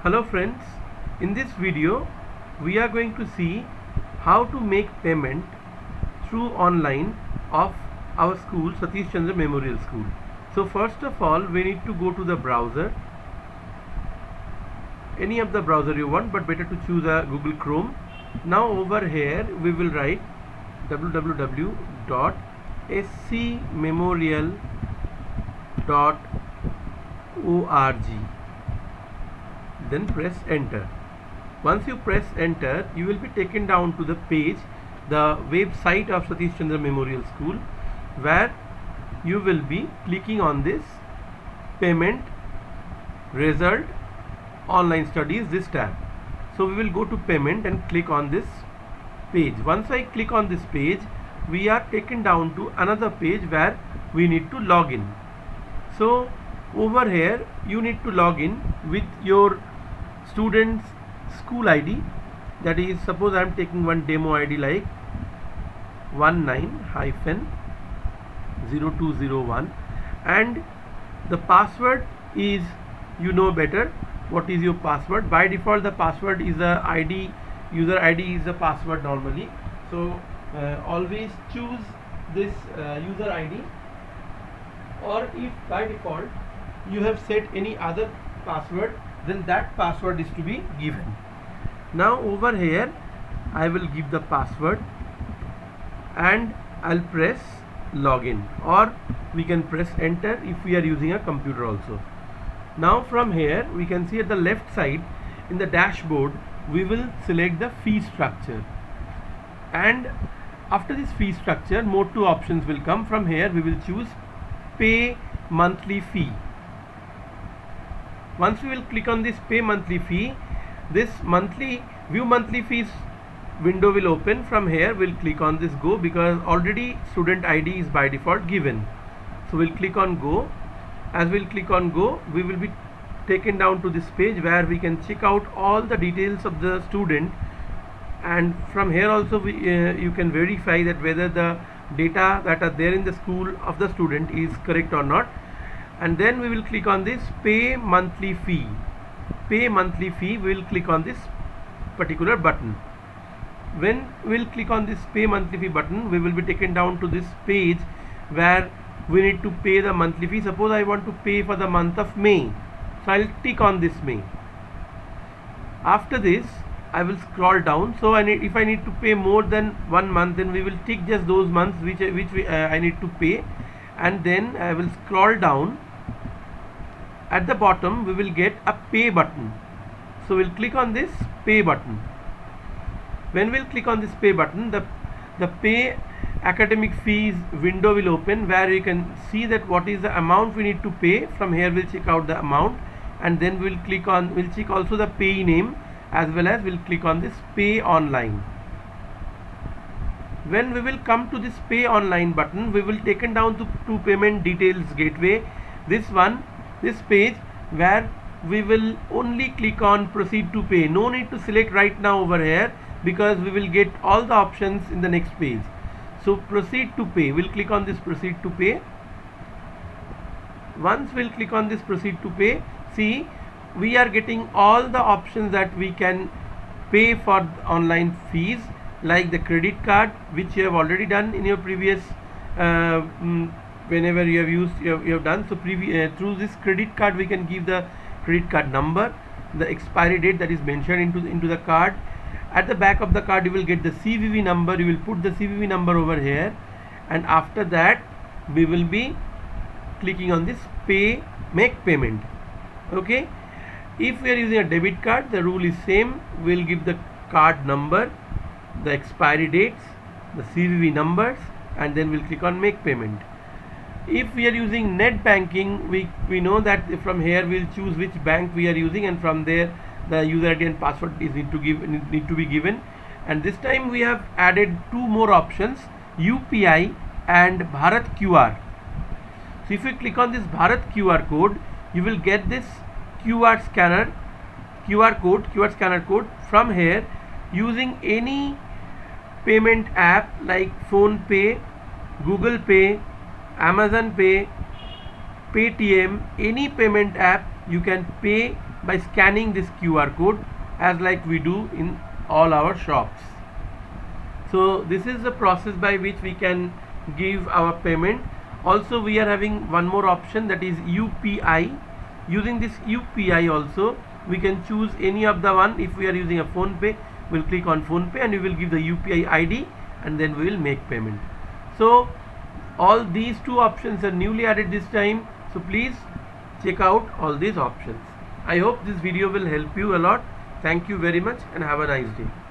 Hello friends, in this video we are going to see how to make payment through online of our school, Satish Chandra Memorial School. So first of all we need to go to the browser, any of the browser you want, but better to choose a Google Chrome. Now over here we will write www.scmemorial.org, then press enter. Once you press enter, you will be taken down to the page, the website of Satish Chandra Memorial School, where you will be clicking on this payment result online studies, this tab. So we will go to payment and click on this page. Once I click on this page, we are taken down to another page where we need to log in. So over here you need to log in with your student's school ID. That is, suppose I am taking one demo ID like 19-0201, and the password is, you know better what is your password. By default the password is a ID, user ID is the password normally. So always choose this user ID, or if by default you have set any other password, then that password is to be given. Now over here I will give the password and I'll press login, or we can press enter if we are using a computer also. Now from here we can see at the left side in the dashboard we will select the fee structure, and after this fee structure more two options will come. From here we will choose pay monthly fee. Once we will click on this pay monthly fee, this view monthly fees window will open. From here we'll click on this go, because already student ID is by default given. So we'll click on go. As we'll click on go, we will be taken down to this page where we can check out all the details of the student, and from here also you can verify that whether the data that are there in the school of the student is correct or not. And then we will click on this pay monthly fee. Pay monthly fee, we will click on this particular button. When we will click on this pay monthly fee button, we will be taken down to this page where we need to pay the monthly fee. Suppose I want to pay for the month of May, so I will tick on this May. After this I will scroll down. So if I need to pay more than 1 month, then we will tick just those months which I need to pay, and then I will scroll down. At the bottom we will get a pay button, so we'll click on this pay button. When we'll click on this pay button, the pay academic fees window will open, where you can see that what is the amount we need to pay. From here we'll check out the amount, and then we'll check also the pay name, as well as we'll click on this pay online. When we will come to this pay online button, we will taken down to payment details gateway, this page where we will only click on proceed to pay. No need to select right now over here, because we will get all the options in the next page. So proceed to pay, we'll click on this proceed to pay. Once we'll click on this proceed to pay, see we are getting all the options that we can pay for online fees, like the credit card, which you have already done in your previous whenever you have used, you have done. So through this credit card we can give the credit card number, the expiry date that is mentioned into the card. At the back of the card you will get the CVV number. You will put the CVV number over here, and after that we will be clicking on this make payment. Okay, if we are using a debit card, the rule is same. We'll give the card number, the expiry dates, the CVV numbers, and then we'll click on make payment. If we are using net banking, we know that from here we'll choose which bank we are using, and from there the user ID and password need to be given. And this time we have added two more options, UPI and Bharat QR. So if you click on this Bharat QR code, you will get this QR scanner code. From here, using any payment app like Phone Pay, Google Pay, Amazon Pay, Paytm, any payment app, you can pay by scanning this QR code, as like we do in all our shops. So this is the process by which we can give our payment. Also we are having one more option, that is UPI. Using this UPI also we can choose any of the one. If we are using a PhonePe, we'll click on PhonePe and we will give the UPI ID and then we will make payment. So all these two options are newly added this time, so please check out all these options. I hope this video will help you a lot. Thank you very much and have a nice day.